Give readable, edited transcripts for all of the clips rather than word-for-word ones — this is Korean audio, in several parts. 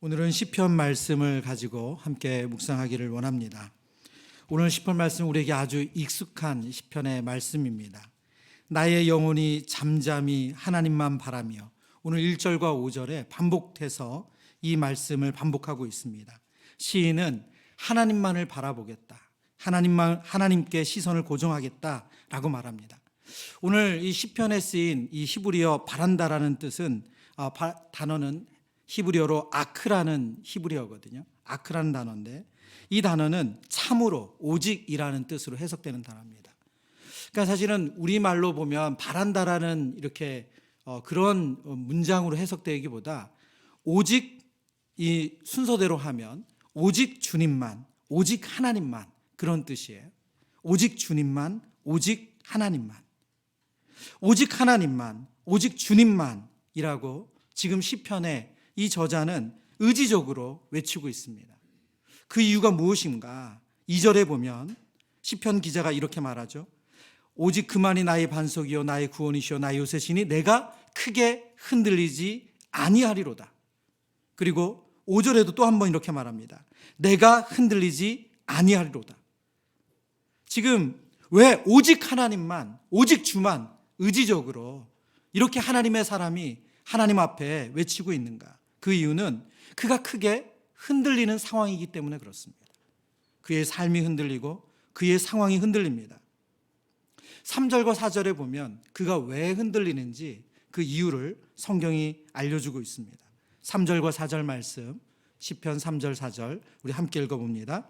오늘은 시편 말씀을 가지고 함께 묵상하기를 원합니다. 오늘 시편 말씀 우리에게 아주 익숙한 시편의 말씀입니다. 나의 영혼이 잠잠히 하나님만 바라며, 오늘 1절과 5절에 반복해서 이 말씀을 반복하고 있습니다. 시인은 하나님만을 바라보겠다, 하나님께 시선을 고정하겠다라고 말합니다. 오늘 이 시편에 쓰인 이 히브리어 바란다라는 뜻은 단어는 히브리어로 아크라는 히브리어거든요. 아크라는 단어인데 이 단어는 참으로, 오직이라는 뜻으로 해석되는 단어입니다. 그러니까 사실은 우리말로 보면 바란다라는 이렇게 그런 문장으로 해석되기보다 오직 이 순서대로 하면 오직 주님만, 오직 하나님만, 그런 뜻이에요. 오직 주님만, 오직 하나님만, 오직 하나님만, 오직 주님만이라고 지금 시편에 이 저자는 의지적으로 외치고 있습니다. 그 이유가 무엇인가? 2절에 보면 시편 기자가 이렇게 말하죠. 오직 그만이 나의 반석이요 나의 구원이시요 나의 요새시니 내가 크게 흔들리지 아니하리로다. 그리고 5절에도 또 한 번 이렇게 말합니다. 내가 흔들리지 아니하리로다. 지금 왜 오직 하나님만, 오직 주만 의지적으로 이렇게 하나님의 사람이 하나님 앞에 외치고 있는가? 그 이유는 그가 크게 흔들리는 상황이기 때문에 그렇습니다. 그의 삶이 흔들리고 그의 상황이 흔들립니다. 3절과 4절에 보면 그가 왜 흔들리는지 그 이유를 성경이 알려주고 있습니다. 3절과 4절 말씀, 시편 3절 4절 우리 함께 읽어봅니다.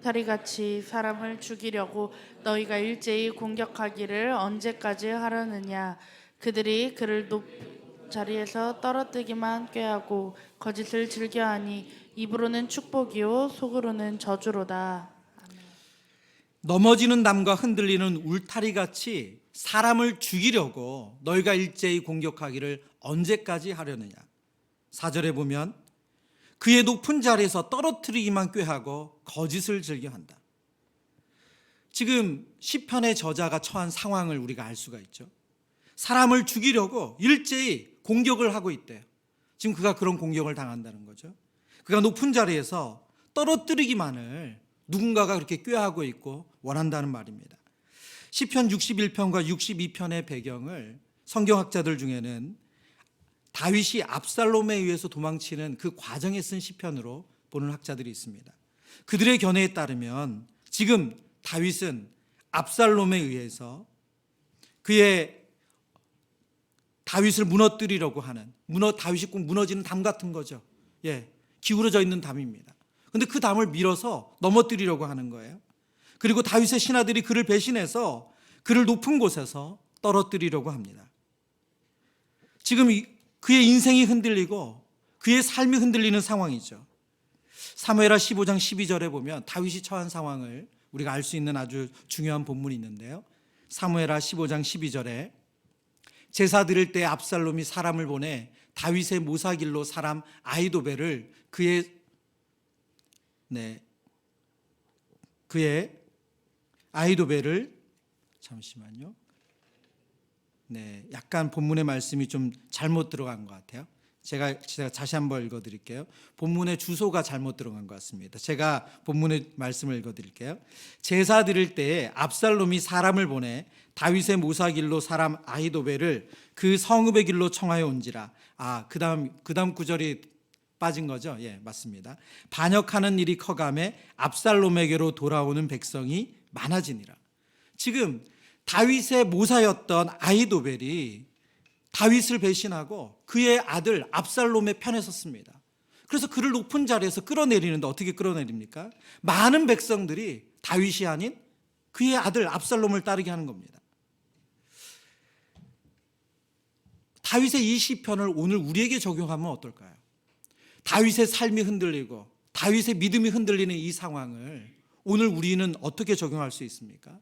다리같이 사람을 죽이려고 너희가 일제히 공격하기를 언제까지 하려느냐. 그들이 그를 높은 자리에서 떨어뜨기만 꾀하고 거짓을 즐겨하니 입으로는 축복이요 속으로는 저주로다. 넘어지는 담과 흔들리는 울타리같이 사람을 죽이려고 너희가 일제히 공격하기를 언제까지 하려느냐. 4절에 보면 그의 높은 자리에서 떨어뜨리기만 꾀하고 거짓을 즐겨한다. 지금 시편의 저자가 처한 상황을 우리가 알 수가 있죠. 사람을 죽이려고 일제히 공격을 하고 있대요. 지금 그가 그런 공격을 당한다는 거죠. 그가 높은 자리에서 떨어뜨리기만을 누군가가 그렇게 꾀하고 있고 원한다는 말입니다. 시편 61편과 62편의 배경을 성경학자들 중에는 다윗이 압살롬에 의해서 도망치는 그 과정에 쓴 시편으로 보는 학자들이 있습니다. 그들의 견해에 따르면 지금 다윗은 압살롬에 의해서 그의 다윗을 무너뜨리려고 하는, 다윗이 꼭 무너지는 담 같은 거죠. 기울어져 있는 담입니다. 그런데 그 담을 밀어서 넘어뜨리려고 하는 거예요. 그리고 다윗의 신하들이 그를 배신해서 그를 높은 곳에서 떨어뜨리려고 합니다. 지금 그의 인생이 흔들리고 그의 삶이 흔들리는 상황이죠. 사무엘하 15장 12절에 보면 다윗이 처한 상황을 우리가 알 수 있는 아주 중요한 본문이 있는데요. 사무엘하 15장 12절에 제사 드릴 때 압살롬이 사람을 보내 다윗의 모사길로 사람 아히도벨을 그의 아히도벨을 잠시만요. 약간 본문의 말씀이 좀 잘못 들어간 것 같아요. 제가 다시 한번 읽어드릴게요. 본문의 주소가 잘못 들어간 것 같습니다. 제가 본문의 말씀을 읽어드릴게요. 제사 드릴 때에 압살롬이 사람을 보내 다윗의 모사길로 사람 아히도벨을 그 성읍의 길로 청하여 온지라. 그 다음 구절이 빠진 거죠? 맞습니다. 반역하는 일이 커가매 압살롬에게로 돌아오는 백성이 많아지니라. 지금 다윗의 모사였던 아히도벨이 다윗을 배신하고 그의 아들 압살롬의 편에 섰습니다. 그래서 그를 높은 자리에서 끌어내리는데 어떻게 끌어내립니까? 많은 백성들이 다윗이 아닌 그의 아들 압살롬을 따르게 하는 겁니다. 다윗의 이 시편을 오늘 우리에게 적용하면 어떨까요? 다윗의 삶이 흔들리고 다윗의 믿음이 흔들리는 이 상황을 오늘 우리는 어떻게 적용할 수 있습니까?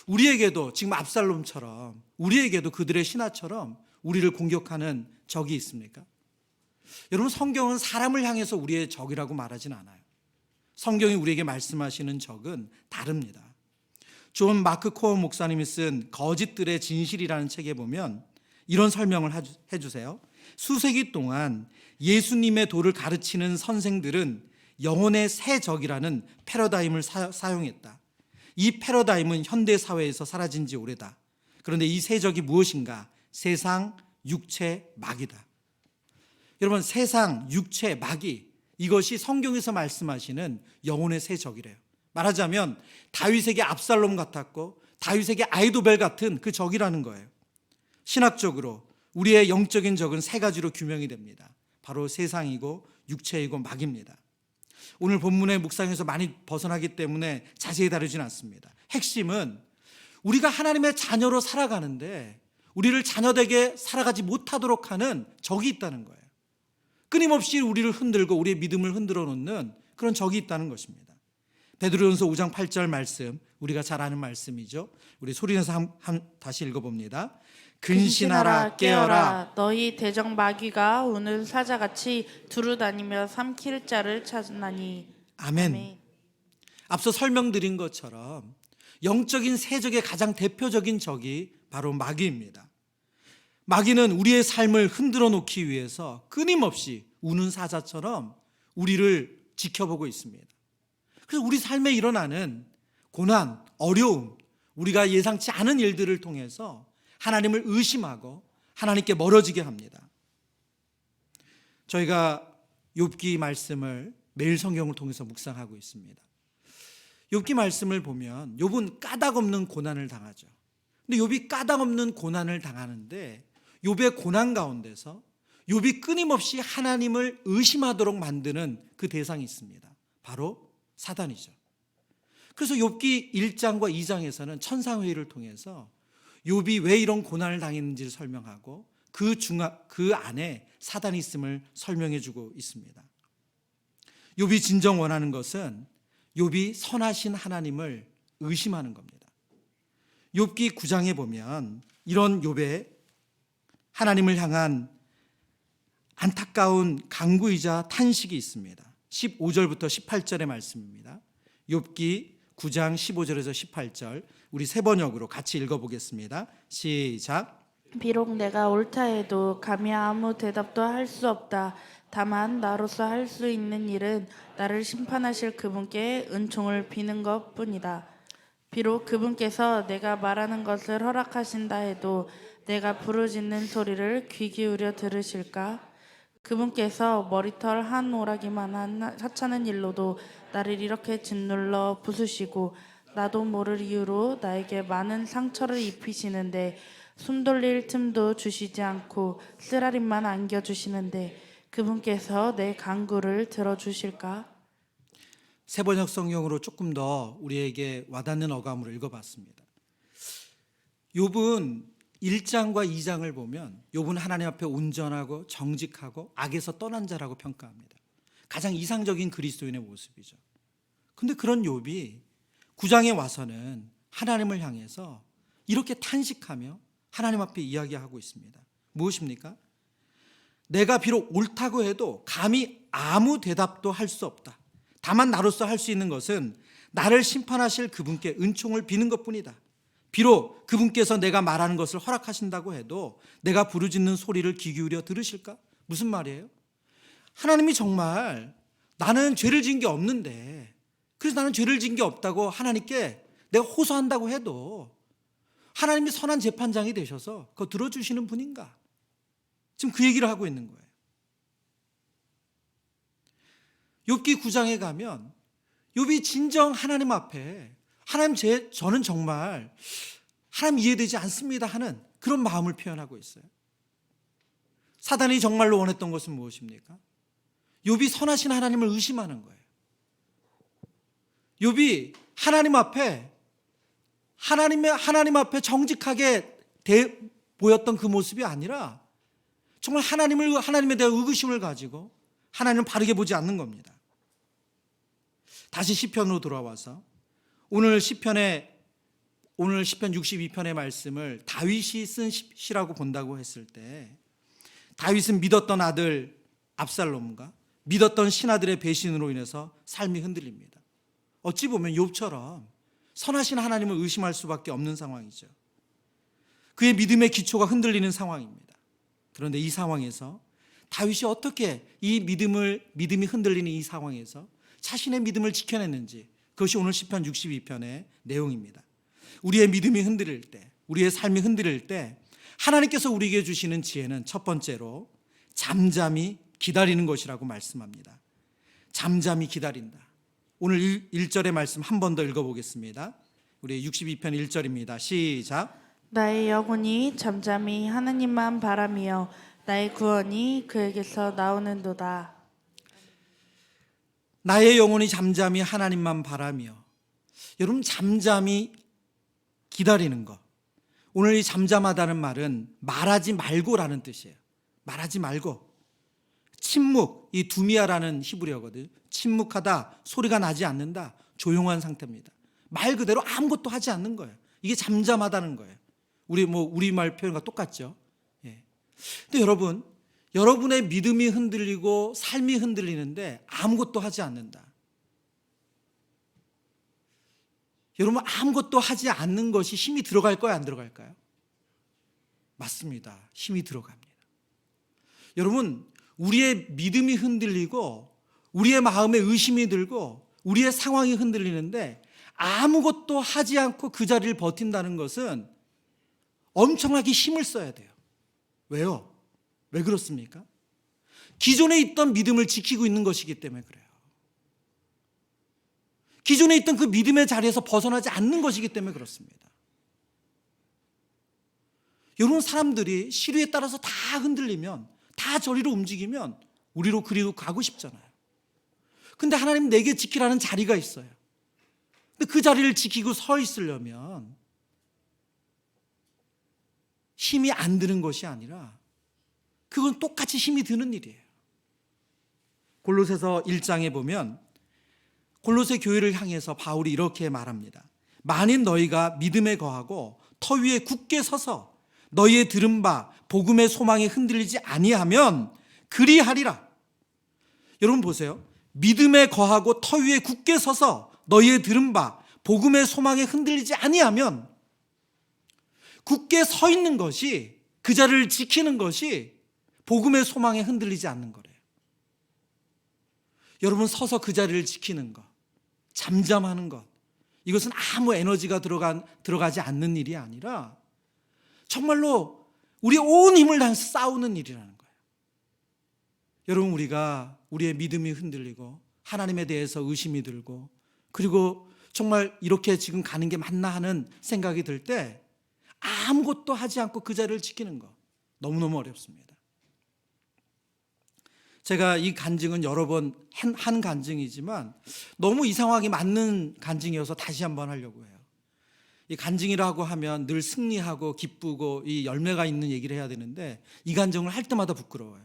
우리에게도 지금 압살롬처럼, 우리에게도 그들의 신하처럼 우리를 공격하는 적이 있습니까? 여러분, 성경은 사람을 향해서 우리의 적이라고 말하진 않아요. 성경이 우리에게 말씀하시는 적은 다릅니다. 존 마크 코어 목사님이 쓴 거짓들의 진실이라는 책에 보면 이런 설명을 해주세요. 수세기 동안 예수님의 도를 가르치는 선생들은 영혼의 새 적이라는 패러다임을 사용했다. 이 패러다임은 현대 사회에서 사라진 지 오래다. 그런데 이 새 적이 무엇인가? 세상, 육체, 마귀다. 여러분, 세상, 육체, 마귀, 이것이 성경에서 말씀하시는 영혼의 새 적이래요. 말하자면 다윗에게 압살롬 같았고 다윗에게 아이도벨 같은 그 적이라는 거예요. 신학적으로 우리의 영적인 적은 세 가지로 규명이 됩니다. 바로 세상이고 육체이고 마귀입니다. 오늘 본문의 묵상에서 많이 벗어나기 때문에 자세히 다루진 않습니다. 핵심은 우리가 하나님의 자녀로 살아가는데 우리를 자녀되게 살아가지 못하도록 하는 적이 있다는 거예요. 끊임없이 우리를 흔들고 우리의 믿음을 흔들어 놓는 그런 적이 있다는 것입니다. 베드로전서 5장 8절 말씀, 우리가 잘 아는 말씀이죠. 우리 소리내서 다시 읽어봅니다. 근신하라 깨어라. 너희 대적 마귀가 오늘 사자같이 두루다니며 삼킬 자를 찾나니. 아멘. 앞서 설명드린 것처럼 영적인 세적의 가장 대표적인 적이 바로 마귀입니다. 마귀는 우리의 삶을 흔들어 놓기 위해서 끊임없이 우는 사자처럼 우리를 지켜보고 있습니다. 그래서 우리 삶에 일어나는 고난, 어려움, 우리가 예상치 않은 일들을 통해서 하나님을 의심하고 하나님께 멀어지게 합니다. 저희가 욥기 말씀을 매일 성경을 통해서 묵상하고 있습니다. 욥기 말씀을 보면 욥은 까닭 없는 고난을 당하죠. 근데 욥이 까닭 없는 고난을 당하는데 욥의 고난 가운데서 욥이 끊임없이 하나님을 의심하도록 만드는 그 대상이 있습니다. 바로 사단이죠. 그래서 욥기 1장과 2장에서는 천상회의를 통해서 욥이 왜 이런 고난을 당했는지를 설명하고 그 안에 사단이 있음을 설명해 주고 있습니다. 욥이 진정 원하는 것은 욥이 선하신 하나님을 의심하는 겁니다. 욥기 9장에 보면 이런 욥의 하나님을 향한 안타까운 간구이자 탄식이 있습니다. 15절부터 18절의 말씀입니다. 욥기 9장 15절에서 18절, 우리 세 번역으로 같이 읽어보겠습니다. 시작. 비록 내가 옳다 해도 감히 아무 대답도 할 수 없다. 다만 나로서 할 수 있는 일은 나를 심판하실 그분께 은총을 비는 것뿐이다. 비록 그분께서 내가 말하는 것을 허락하신다 해도 내가 부르짖는 소리를 귀 기울여 들으실까? 그분께서 머리털 한 오라기만한 하찮은 일로도 나를 이렇게 짓눌러 부수시고 나도 모를 이유로 나에게 많은 상처를 입히시는데 숨 돌릴 틈도 주시지 않고 쓰라림만 안겨주시는데 그분께서 내 간구를 들어주실까? 세번역 성경으로 조금 더 우리에게 와닿는 어감으로 읽어봤습니다. 욥은 1장과 2장을 보면 욥은 하나님 앞에 온전하고 정직하고 악에서 떠난 자라고 평가합니다. 가장 이상적인 그리스도인의 모습이죠. 근데 그런 욥이 9장에 와서는 하나님을 향해서 이렇게 탄식하며 하나님 앞에 이야기하고 있습니다. 무엇입니까? 내가 비록 옳다고 해도 감히 아무 대답도 할 수 없다. 다만 나로서 할 수 있는 것은 나를 심판하실 그분께 은총을 비는 것뿐이다. 비록 그분께서 내가 말하는 것을 허락하신다고 해도 내가 부르짖는 소리를 귀 기울여 들으실까? 무슨 말이에요? 하나님이 정말 나는 죄를 지은 게 없는데, 그래서 나는 죄를 지은 게 없다고 하나님께 내가 호소한다고 해도 하나님이 선한 재판장이 되셔서 그거 들어주시는 분인가? 지금 그 얘기를 하고 있는 거예요. 욥기 9장에 가면 욥이 진정 하나님 앞에 하나님 저는 정말 하나님 이해되지 않습니다 하는 그런 마음을 표현하고 있어요. 사단이 정말로 원했던 것은 무엇입니까? 욥이 선하신 하나님을 의심하는 거예요. 욥이 하나님 앞에 정직하게 보였던 그 모습이 아니라 정말 하나님에 대한 의구심을 가지고 하나님을 바르게 보지 않는 겁니다. 다시 시편으로 돌아와서 오늘 시편 62편의 말씀을 다윗이 쓴 시라고 본다고 했을 때 다윗은 믿었던 아들 압살롬과 믿었던 신하들의 배신으로 인해서 삶이 흔들립니다. 어찌 보면 욥처럼 선하신 하나님을 의심할 수밖에 없는 상황이죠. 그의 믿음의 기초가 흔들리는 상황입니다. 그런데 이 상황에서 다윗이 어떻게 이 믿음이 흔들리는 이 상황에서 자신의 믿음을 지켜냈는지, 그것이 오늘 시편 62편의 내용입니다. 우리의 믿음이 흔들릴 때, 우리의 삶이 흔들릴 때 하나님께서 우리에게 주시는 지혜는 첫 번째로 잠잠히 기다리는 것이라고 말씀합니다. 잠잠히 기다린다. 오늘 1절의 말씀 한 번 더 읽어보겠습니다. 우리 62편 1절입니다. 시작. 나의 영혼이 잠잠히 하나님만 바라며 나의 구원이 그에게서 나오는도다. 나의 영혼이 잠잠히 하나님만 바라며. 여러분, 잠잠히 기다리는 것. 오늘 이 잠잠하다는 말은 말하지 말고라는 뜻이에요. 말하지 말고. 침묵, 이 두미아라는 히브리어거든요. 침묵하다, 소리가 나지 않는다, 조용한 상태입니다. 말 그대로 아무것도 하지 않는 거예요. 이게 잠잠하다는 거예요. 우리말 표현과 똑같죠. 예. 근데 여러분의 믿음이 흔들리고 삶이 흔들리는데 아무것도 하지 않는다. 여러분, 아무것도 하지 않는 것이 힘이 들어갈까요, 안 들어갈까요? 맞습니다. 힘이 들어갑니다. 여러분, 우리의 믿음이 흔들리고 우리의 마음에 의심이 들고 우리의 상황이 흔들리는데 아무것도 하지 않고 그 자리를 버틴다는 것은 엄청나게 힘을 써야 돼요. 왜요? 왜 그렇습니까? 기존에 있던 믿음을 지키고 있는 것이기 때문에 그래요. 기존에 있던 그 믿음의 자리에서 벗어나지 않는 것이기 때문에 그렇습니다. 여러분, 사람들이 시류에 따라서 다 흔들리면, 다 저리로 움직이면 우리로 그리로 가고 싶잖아요. 근데 하나님 내게 지키라는 자리가 있어요. 근데 그 자리를 지키고 서 있으려면 힘이 안 드는 것이 아니라 그건 똑같이 힘이 드는 일이에요. 골로새서 1장에 보면 골로새 교회를 향해서 바울이 이렇게 말합니다. 만일 너희가 믿음에 거하고 터 위에 굳게 서서 너희의 들은 바 복음의 소망에 흔들리지 아니하면 그리하리라. 여러분 보세요. 믿음에 거하고 터 위에 굳게 서서 너희의 들은 바 복음의 소망에 흔들리지 아니하면, 굳게 서 있는 것이, 그 자리를 지키는 것이 복음의 소망에 흔들리지 않는 거래요. 여러분, 서서 그 자리를 지키는 것, 잠잠하는 것, 이것은 아무 에너지가 들어가지 않는 일이 아니라 정말로 우리의 온 힘을 다해서 싸우는 일이라는 거예요. 여러분, 우리가 우리의 믿음이 흔들리고 하나님에 대해서 의심이 들고 그리고 정말 이렇게 지금 가는 게 맞나 하는 생각이 들 때 아무것도 하지 않고 그 자리를 지키는 거 너무너무 어렵습니다. 제가 이 간증은 여러 번 한 간증이지만 너무 이상하게 맞는 간증이어서 다시 한번 하려고 해요. 이 간증이라고 하면 늘 승리하고 기쁘고 이 열매가 있는 얘기를 해야 되는데 이 간증을 할 때마다 부끄러워요.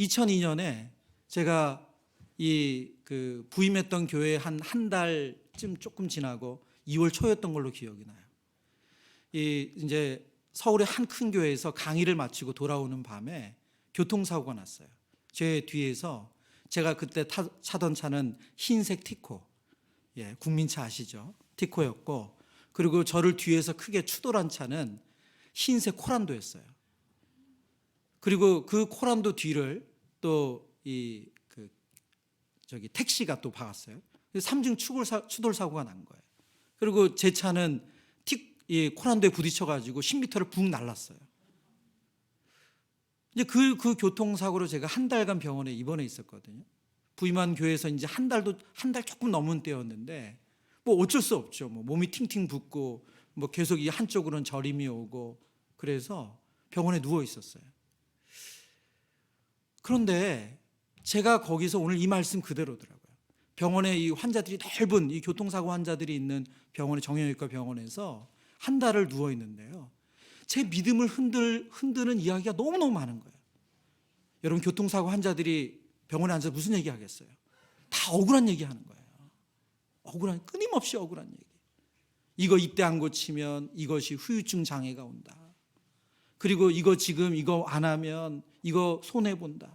2002년에 제가 부임했던 교회에 한 달쯤 조금 지나고 2월 초였던 걸로 기억이 나요. 이제 서울의 한 큰 교회에서 강의를 마치고 돌아오는 밤에 교통사고가 났어요. 제 뒤에서, 제가 그때 차던 차는 흰색 티코, 국민차 아시죠? 티코였고, 그리고 저를 뒤에서 크게 추돌한 차는 흰색 코란도였어요. 그리고 그 코란도 뒤를 또 택시가 또 박았어요. 3중 추돌 사고가 난 거예요. 그리고 제 차는 코란도에 부딪혀가지고 10m를 붕 날랐어요. 이제 그 교통사고로 제가 한 달간 병원에 입원해 있었거든요. 부임한 교회에서 이제 한 달 조금 넘은 때였는데 뭐 어쩔 수 없죠. 몸이 팅팅 붓고 계속 이 한쪽으로는 저림이 오고 그래서 병원에 누워 있었어요. 그런데 제가 거기서 오늘 이 말씀 그대로더라고요. 병원에 이 환자들이 넓은 이 교통사고 환자들이 있는 병원에, 정형외과 병원에서 한 달을 누워 있는데요. 제 믿음을 흔드는 이야기가 너무너무 많은 거예요. 여러분, 교통사고 환자들이 병원에 앉아서 무슨 얘기 하겠어요? 다 억울한 얘기 하는 거예요. 끊임없이 억울한 얘기. 이거 이때 안 고치면 이것이 후유증 장애가 온다. 그리고 이거 안 하면 이거 손해본다.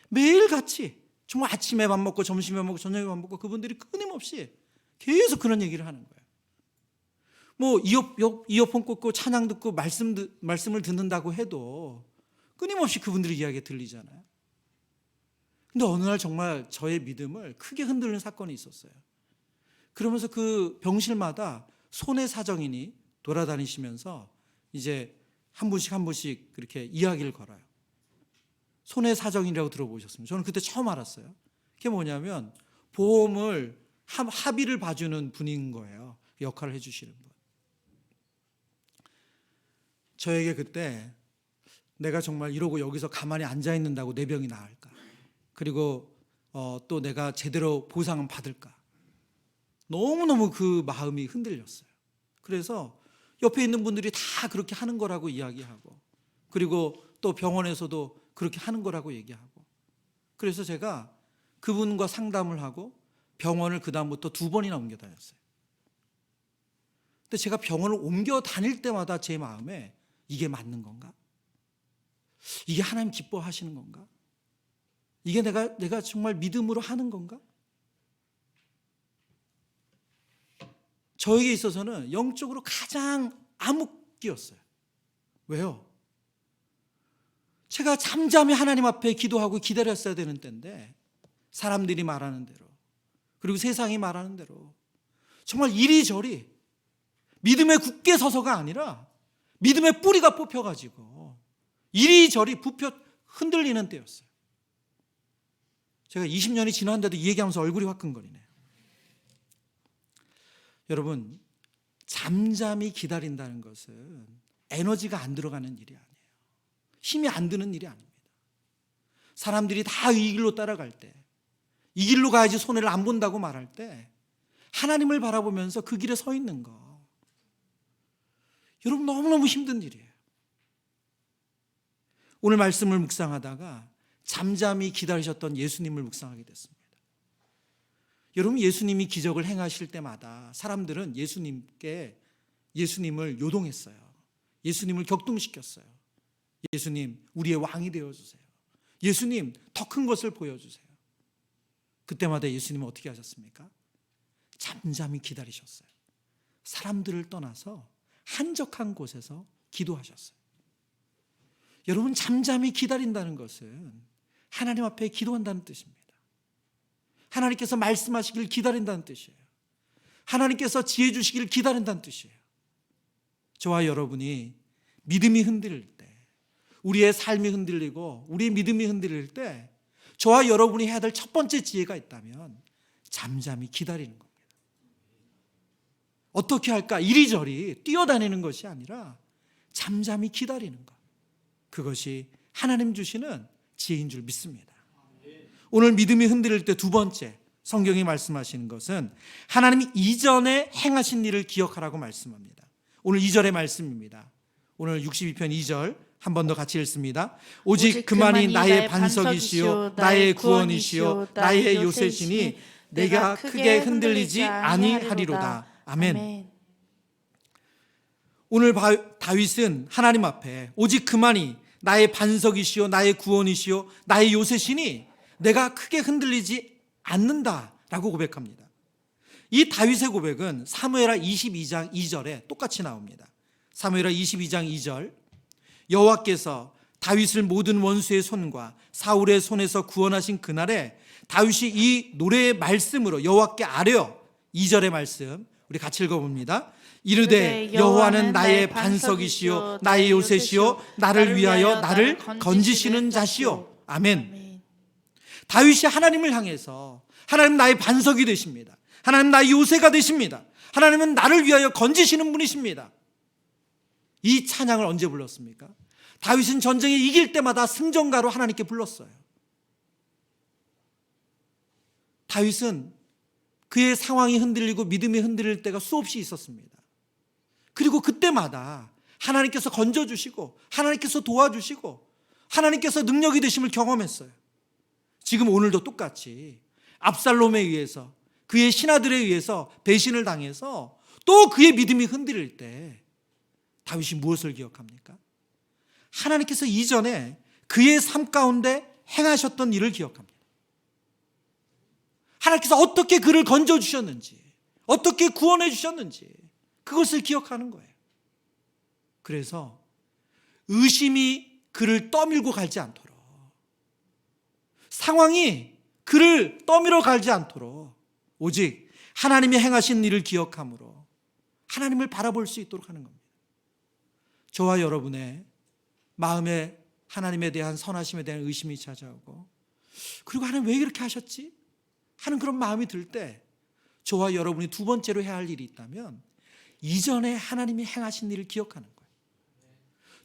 매일같이 정말 아침에 밥 먹고 점심에 먹고 저녁에 밥 먹고 그분들이 끊임없이 계속 그런 얘기를 하는 거예요. 이어폰 꽂고 찬양 듣고 말씀을 듣는다고 해도 끊임없이 그분들의 이야기가 들리잖아요. 근데 어느 날 정말 저의 믿음을 크게 흔들는 사건이 있었어요. 그러면서 그 병실마다 손해 사정인이 돌아다니시면서 이제 한 분씩 그렇게 이야기를 걸어요. 손해 사정인이라고 들어보셨습니까? 저는 그때 처음 알았어요. 그게 뭐냐면 보험을 합의를 봐주는 분인 거예요. 역할을 해주시는 분. 저에게 그때 내가 정말 이러고 여기서 가만히 앉아 있는다고 내 병이 나을까? 그리고 또 내가 제대로 보상은 받을까? 너무너무 그 마음이 흔들렸어요. 그래서 옆에 있는 분들이 다 그렇게 하는 거라고 이야기하고, 그리고 또 병원에서도 그렇게 하는 거라고 얘기하고, 그래서 제가 그분과 상담을 하고 병원을 그 다음부터 2번이나 옮겨 다녔어요. 근데 제가 병원을 옮겨 다닐 때마다 제 마음에 이게 맞는 건가? 이게 하나님 기뻐하시는 건가? 이게 내가 정말 믿음으로 하는 건가? 저에게 있어서는 영적으로 가장 암흑기였어요. 왜요? 제가 잠잠히 하나님 앞에 기도하고 기다렸어야 되는 때인데, 사람들이 말하는 대로, 그리고 세상이 말하는 대로 정말 이리저리 믿음에 굳게 서서가 아니라 믿음의 뿌리가 뽑혀가지고 이리저리 부표 흔들리는 때였어요. 제가 20년이 지났는데도 이 얘기하면서 얼굴이 화끈거리네요. 여러분, 잠잠히 기다린다는 것은 에너지가 안 들어가는 일이 아니에요. 힘이 안 드는 일이 아닙니다. 사람들이 다 이 길로 따라갈 때, 이 길로 가야지 손해를 안 본다고 말할 때 하나님을 바라보면서 그 길에 서 있는 거, 여러분 너무너무 힘든 일이에요. 오늘 말씀을 묵상하다가 잠잠히 기다리셨던 예수님을 묵상하게 됐습니다. 여러분, 예수님이 기적을 행하실 때마다 사람들은 예수님을 요동했어요. 예수님을 격동시켰어요. 예수님, 우리의 왕이 되어주세요. 예수님, 더 큰 것을 보여주세요. 그때마다 예수님은 어떻게 하셨습니까? 잠잠히 기다리셨어요. 사람들을 떠나서 한적한 곳에서 기도하셨어요. 여러분, 잠잠히 기다린다는 것은 하나님 앞에 기도한다는 뜻입니다. 하나님께서 말씀하시길 기다린다는 뜻이에요. 하나님께서 지혜 주시기를 기다린다는 뜻이에요. 저와 여러분이 믿음이 흔들릴 때, 우리의 삶이 흔들리고 우리의 믿음이 흔들릴 때 저와 여러분이 해야 될 첫 번째 지혜가 있다면 잠잠히 기다리는 겁니다. 어떻게 할까? 이리저리 뛰어다니는 것이 아니라 잠잠히 기다리는 것, 그것이 하나님 주시는 지혜인 줄 믿습니다. 오늘 믿음이 흔들릴 때 2번째 성경이 말씀하시는 것은 하나님이 이전에 행하신 일을 기억하라고 말씀합니다. 오늘 2절의 말씀입니다. 오늘 62편 2절 한 번 더 같이 읽습니다. 오직 그만이 나의 반석이시요 나의 구원이시요 나의 요새시니 내가 크게 흔들리지 아니하리로다. 아멘. 오늘 다윗은 하나님 앞에 오직 그만이 나의 반석이시요 나의 구원이시요 나의 요새시니 내가 크게 흔들리지 않는다라고 고백합니다. 이 다윗의 고백은 사무엘하 22장 2절에 똑같이 나옵니다. 사무엘하 22장 2절, 여호와께서 다윗을 모든 원수의 손과 사울의 손에서 구원하신 그날에 다윗이 이 노래의 말씀으로 여호와께 아뢰어, 2절의 말씀 우리 같이 읽어봅니다. 이르되 여호와는 나의 반석이시요 나의 요새시요 나를 위하여 나를 건지시는 자시요. 아멘. 다윗이 하나님을 향해서 하나님 나의 반석이 되십니다. 하나님 나의 요새가 되십니다. 하나님은 나를 위하여 건지시는 분이십니다. 이 찬양을 언제 불렀습니까? 다윗은 전쟁에 이길 때마다 승전가로 하나님께 불렀어요. 다윗은 그의 상황이 흔들리고 믿음이 흔들릴 때가 수없이 있었습니다. 그리고 그때마다 하나님께서 건져주시고 하나님께서 도와주시고 하나님께서 능력이 되심을 경험했어요. 지금 오늘도 똑같이 압살롬에 의해서, 그의 신하들에 의해서 배신을 당해서 또 그의 믿음이 흔들릴 때 다윗이 무엇을 기억합니까? 하나님께서 이전에 그의 삶 가운데 행하셨던 일을 기억합니다. 하나님께서 어떻게 그를 건져주셨는지, 어떻게 구원해 주셨는지 그것을 기억하는 거예요. 그래서 의심이 그를 떠밀고 갈지 않도록, 상황이 그를 떠밀어 갈지 않도록 오직 하나님이 행하신 일을 기억함으로 하나님을 바라볼 수 있도록 하는 겁니다. 저와 여러분의 마음에 하나님에 대한 선하심에 대한 의심이 찾아오고, 그리고 하나님 왜 이렇게 하셨지? 하는 그런 마음이 들 때 저와 여러분이 두 번째로 해야 할 일이 있다면 이전에 하나님이 행하신 일을 기억하는 거예요.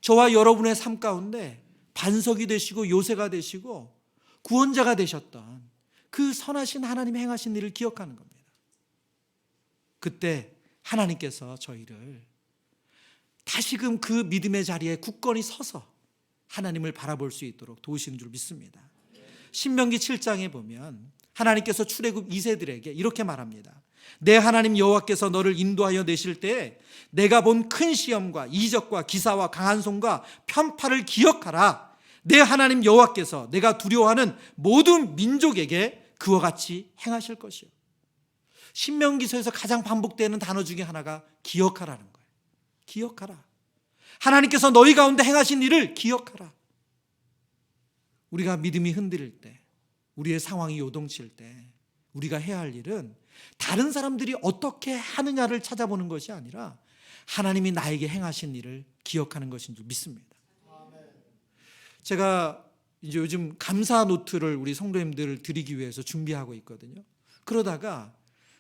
저와 여러분의 삶 가운데 반석이 되시고 요새가 되시고 구원자가 되셨던 그 선하신 하나님이 행하신 일을 기억하는 겁니다. 그때 하나님께서 저희를 다시금 그 믿음의 자리에 굳건히 서서 하나님을 바라볼 수 있도록 도우시는 줄 믿습니다. 신명기 7장에 보면 하나님께서 출애굽 2세들에게 이렇게 말합니다. 내 하나님 여호와께서 너를 인도하여 내실 때에 내가 본 큰 시험과 이적과 기사와 강한 손과 편파를 기억하라. 내 하나님 여호와께서 내가 두려워하는 모든 민족에게 그와 같이 행하실 것이요. 신명기서에서 가장 반복되는 단어 중에 하나가 기억하라는 거예요. 기억하라. 하나님께서 너희 가운데 행하신 일을 기억하라. 우리가 믿음이 흔들릴 때, 우리의 상황이 요동칠 때 우리가 해야 할 일은 다른 사람들이 어떻게 하느냐를 찾아보는 것이 아니라 하나님이 나에게 행하신 일을 기억하는 것인 줄 믿습니다. 제가 이제 요즘 감사 노트를 우리 성도님들을 드리기 위해서 준비하고 있거든요. 그러다가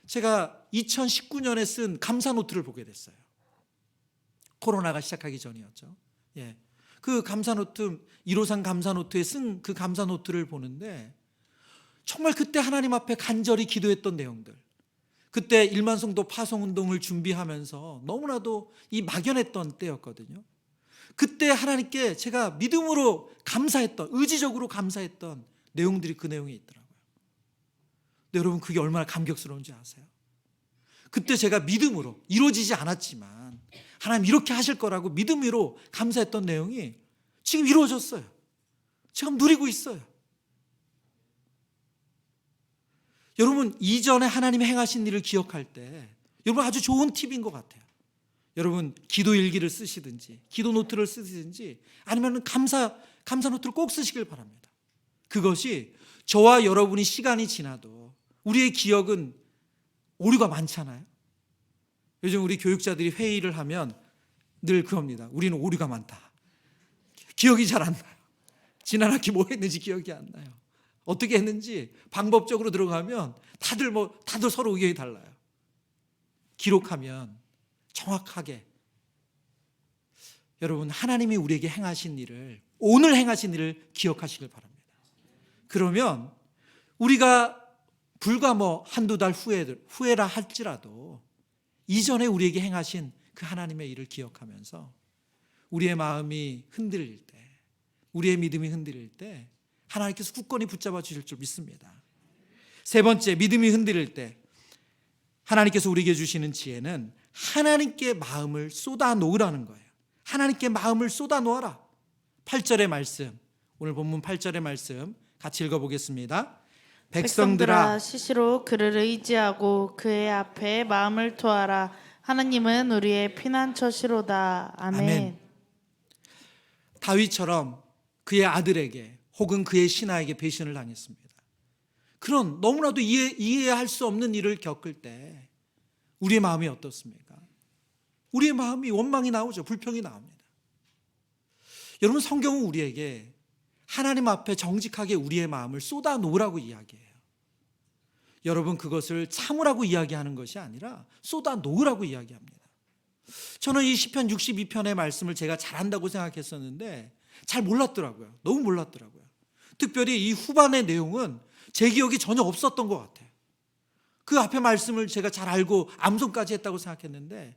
제가 2019년에 쓴 감사 노트를 보게 됐어요. 코로나가 시작하기 전이었죠. 예. 그 감사 노트, 153 감사 노트에 쓴 그 감사 노트를 보는데 정말 그때 하나님 앞에 간절히 기도했던 내용들, 그때 1만 성도 파송 운동을 준비하면서 너무나도 이 막연했던 때였거든요. 그때 하나님께 제가 믿음으로 감사했던, 의지적으로 감사했던 내용들이 그 내용에 있더라고요. 근데 여러분, 그게 얼마나 감격스러운지 아세요? 그때 제가 믿음으로, 이루어지지 않았지만 하나님 이렇게 하실 거라고 믿음으로 감사했던 내용이 지금 이루어졌어요. 지금 누리고 있어요. 여러분, 이전에 하나님이 행하신 일을 기억할 때 여러분 아주 좋은 팁인 것 같아요. 여러분, 기도 일기를 쓰시든지 기도 노트를 쓰시든지 아니면 감사 노트를 꼭 쓰시길 바랍니다. 그것이 저와 여러분이 시간이 지나도 우리의 기억은 오류가 많잖아요. 요즘 우리 교육자들이 회의를 하면 늘 그럽니다. 우리는 오류가 많다. 기억이 잘 안 나요. 지난 학기 뭐 했는지 기억이 안 나요. 어떻게 했는지 방법적으로 들어가면 다들 서로 의견이 달라요. 기록하면 정확하게, 여러분, 하나님이 우리에게 행하신 일을, 오늘 행하신 일을 기억하시길 바랍니다. 그러면 우리가 불과 한두 달 후에라 할지라도 이전에 우리에게 행하신 그 하나님의 일을 기억하면서 우리의 마음이 흔들릴 때, 우리의 믿음이 흔들릴 때 하나님께서 굳건히 붙잡아 주실 줄 믿습니다. 세 번째, 믿음이 흔들릴 때 하나님께서 우리에게 주시는 지혜는 하나님께 마음을 쏟아 놓으라는 거예요. 하나님께 마음을 쏟아 놓아라. 8절의 말씀, 오늘 본문 8절의 말씀 같이 읽어보겠습니다. 백성들아, 시시로 그를 의지하고 그의 앞에 마음을 토하라. 하나님은 우리의 피난처시로다. 아멘. 다윗처럼 그의 아들에게 혹은 그의 신하에게 배신을 당했습니다. 그런 너무나도 이해할 수 없는 일을 겪을 때 우리의 마음이 어떻습니까? 우리의 마음이 원망이 나오죠. 불평이 나옵니다. 여러분, 성경은 우리에게 하나님 앞에 정직하게 우리의 마음을 쏟아 놓으라고 이야기해요. 여러분, 그것을 참으라고 이야기하는 것이 아니라 쏟아 놓으라고 이야기합니다. 저는 이 시편 62편의 말씀을 제가 잘한다고 생각했었는데 잘 몰랐더라고요. 너무 몰랐더라고요. 특별히 이 후반의 내용은 제 기억이 전혀 없었던 것 같아요. 그 앞에 말씀을 제가 잘 알고 암송까지 했다고 생각했는데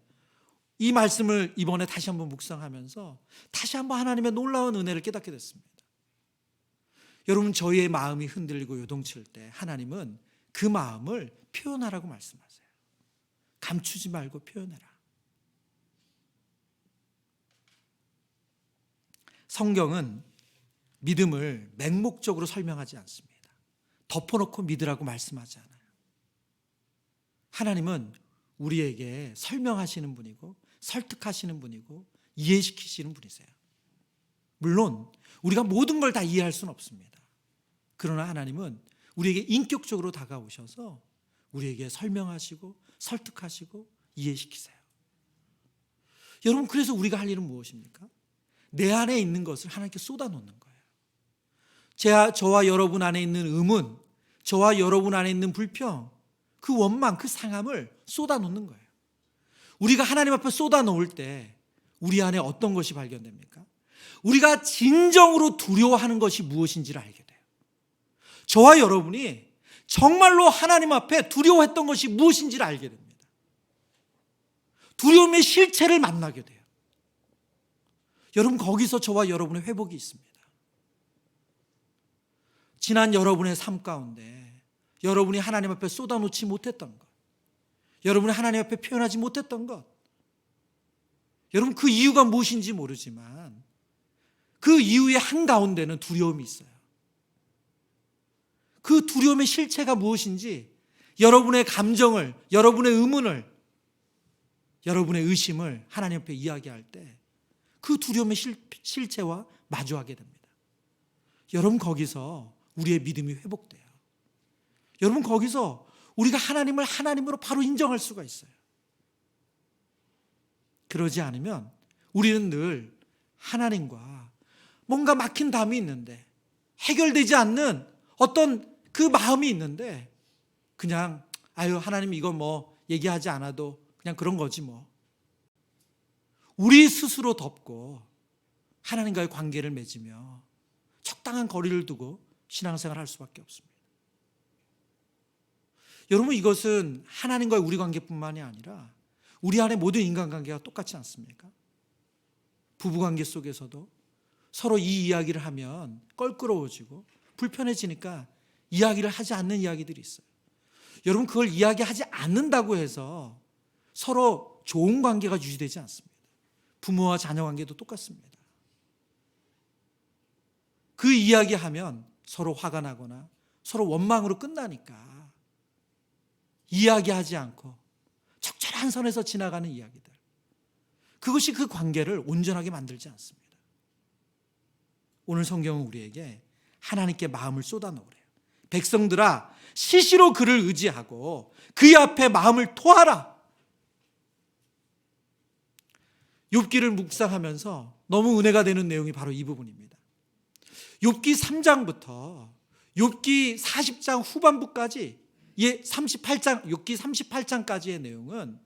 이 말씀을 이번에 다시 한번 묵상하면서 다시 한번 하나님의 놀라운 은혜를 깨닫게 됐습니다. 여러분, 저희의 마음이 흔들리고 요동칠 때 하나님은 그 마음을 표현하라고 말씀하세요. 감추지 말고 표현해라. 성경은 믿음을 맹목적으로 설명하지 않습니다. 덮어놓고 믿으라고 말씀하지 않아요. 하나님은 우리에게 설명하시는 분이고 설득하시는 분이고 이해시키시는 분이세요. 물론 우리가 모든 걸 다 이해할 수는 없습니다. 그러나 하나님은 우리에게 인격적으로 다가오셔서 우리에게 설명하시고 설득하시고 이해시키세요. 여러분, 그래서 우리가 할 일은 무엇입니까? 내 안에 있는 것을 하나님께 쏟아놓는 거예요. 저와 여러분 안에 있는 의문, 저와 여러분 안에 있는 불평, 그 원망, 그 상함을 쏟아놓는 거예요. 우리가 하나님 앞에 쏟아놓을 때 우리 안에 어떤 것이 발견됩니까? 우리가 진정으로 두려워하는 것이 무엇인지를 알게 돼요. 저와 여러분이 정말로 하나님 앞에 두려워했던 것이 무엇인지를 알게 됩니다. 두려움의 실체를 만나게 돼요. 여러분, 거기서 저와 여러분의 회복이 있습니다. 지난 여러분의 삶 가운데 여러분이 하나님 앞에 쏟아놓지 못했던 것, 여러분이 하나님 앞에 표현하지 못했던 것, 여러분, 그 이유가 무엇인지 모르지만 그 이유의 한가운데는 두려움이 있어요. 그 두려움의 실체가 무엇인지 여러분의 감정을, 여러분의 의문을, 여러분의 의심을 하나님 앞에 이야기할 때 그 두려움의 실체와 마주하게 됩니다. 여러분, 거기서 우리의 믿음이 회복돼요. 여러분, 거기서 우리가 하나님을 하나님으로 바로 인정할 수가 있어요. 그러지 않으면 우리는 늘 하나님과 뭔가 막힌 담이 있는데, 해결되지 않는 어떤 그 마음이 있는데, 그냥 하나님 이거 뭐 얘기하지 않아도 그냥 그런 거지 뭐. 우리 스스로 덮고 하나님과의 관계를 맺으며 적당한 거리를 두고 신앙생활을 할 수밖에 없습니다. 여러분, 이것은 하나님과의 우리 관계뿐만이 아니라 우리 안에 모든 인간관계가 똑같지 않습니까? 부부관계 속에서도 서로 이 이야기를 하면 껄끄러워지고 불편해지니까 이야기를 하지 않는 이야기들이 있어요. 여러분, 그걸 이야기하지 않는다고 해서 서로 좋은 관계가 유지되지 않습니다. 부모와 자녀 관계도 똑같습니다. 그 이야기하면 서로 화가 나거나 서로 원망으로 끝나니까 이야기하지 않고 적절한 선에서 지나가는 이야기들, 그것이 그 관계를 온전하게 만들지 않습니다. 오늘 성경은 우리에게 하나님께 마음을 쏟아놓으래요. 백성들아, 시시로 그를 의지하고 그의 앞에 마음을 토하라. 욥기를 묵상하면서 너무 은혜가 되는 내용이 바로 이 부분입니다. 욥기 3장부터 욥기 40장 후반부까지, 욥기 38장까지의 내용은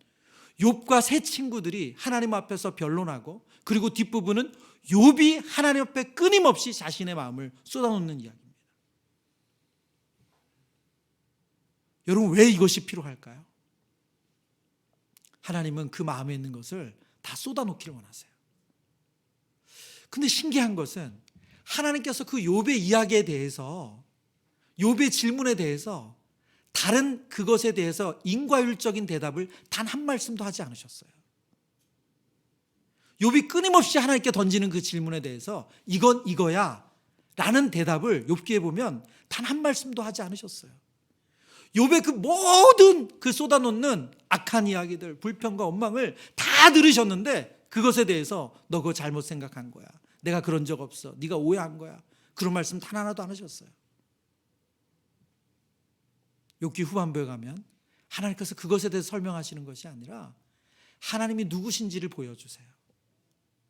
욥과 세 친구들이 하나님 앞에서 변론하고, 그리고 뒷부분은 욥이 하나님 앞에 끊임없이 자신의 마음을 쏟아놓는 이야기입니다. 여러분, 왜 이것이 필요할까요? 하나님은 그 마음에 있는 것을 다 쏟아놓기를 원하세요. 근데 신기한 것은 하나님께서 그 욥의 이야기에 대해서, 욥의 질문에 대해서 다른 그것에 대해서 인과율적인 대답을 단 한 말씀도 하지 않으셨어요. 욥이 끊임없이 하나님께 던지는 그 질문에 대해서 이건 이거야 라는 대답을 욥기에 보면 단 한 말씀도 하지 않으셨어요. 욥의 그 모든 그 쏟아놓는 악한 이야기들, 불평과 원망을 다 들으셨는데 그것에 대해서 너 그거 잘못 생각한 거야, 내가 그런 적 없어, 네가 오해한 거야, 그런 말씀 단 하나도 안 하셨어요. 욥기 후반부에 가면 하나님께서 그것에 대해서 설명하시는 것이 아니라 하나님이 누구신지를 보여주세요.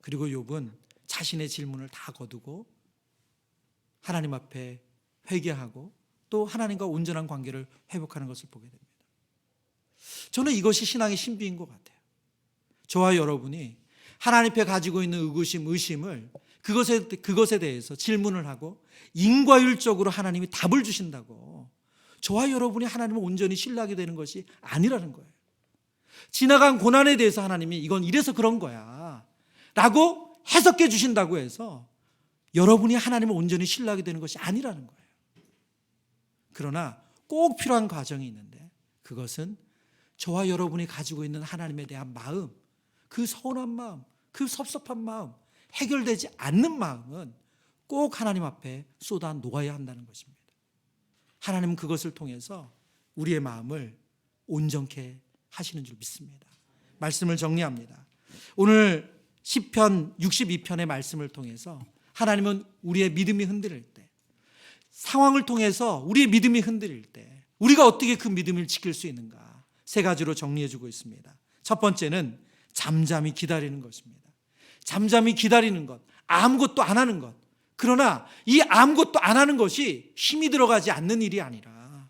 그리고 욥은 자신의 질문을 다 거두고 하나님 앞에 회개하고 또 하나님과 온전한 관계를 회복하는 것을 보게 됩니다. 저는 이것이 신앙의 신비인 것 같아요. 저와 여러분이 하나님 앞에 가지고 있는 의구심, 의심을 그것에 대해서 질문을 하고 인과율적으로 하나님이 답을 주신다고 저와 여러분이 하나님을 온전히 신뢰하게 되는 것이 아니라는 거예요. 지나간 고난에 대해서 하나님이 이건 이래서 그런 거야 라고 해석해 주신다고 해서 여러분이 하나님을 온전히 신뢰하게 되는 것이 아니라는 거예요. 그러나 꼭 필요한 과정이 있는데, 그것은 저와 여러분이 가지고 있는 하나님에 대한 마음, 그 서운한 마음, 그 섭섭한 마음, 해결되지 않는 마음은 꼭 하나님 앞에 쏟아 놓아야 한다는 것입니다. 하나님은 그것을 통해서 우리의 마음을 온전케 하시는 줄 믿습니다. 말씀을 정리합니다. 오늘 시편 62편의 말씀을 통해서 하나님은 우리의 믿음이 흔들릴 때, 상황을 통해서 우리의 믿음이 흔들릴 때 우리가 어떻게 그 믿음을 지킬 수 있는가? 세 가지로 정리해주고 있습니다. 첫 번째는 잠잠히 기다리는 것입니다. 잠잠히 기다리는 것, 아무것도 안 하는 것. 그러나 이 아무것도 안 하는 것이 힘이 들어가지 않는 일이 아니라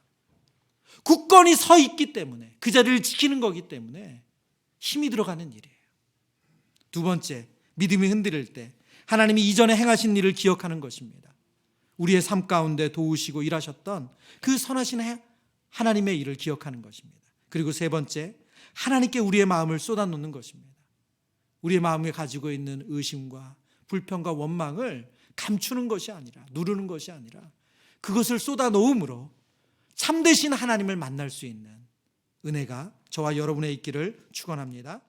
굳건히 서 있기 때문에, 그 자리를 지키는 거기 때문에 힘이 들어가는 일이에요. 두 번째, 믿음이 흔들릴 때 하나님이 이전에 행하신 일을 기억하는 것입니다. 우리의 삶 가운데 도우시고 일하셨던 그 선하신 하나님의 일을 기억하는 것입니다. 그리고 세 번째, 하나님께 우리의 마음을 쏟아놓는 것입니다. 우리의 마음에 가지고 있는 의심과 불평과 원망을 감추는 것이 아니라, 누르는 것이 아니라 그것을 쏟아놓음으로 참되신 하나님을 만날 수 있는 은혜가 저와 여러분의 있기를 축원합니다.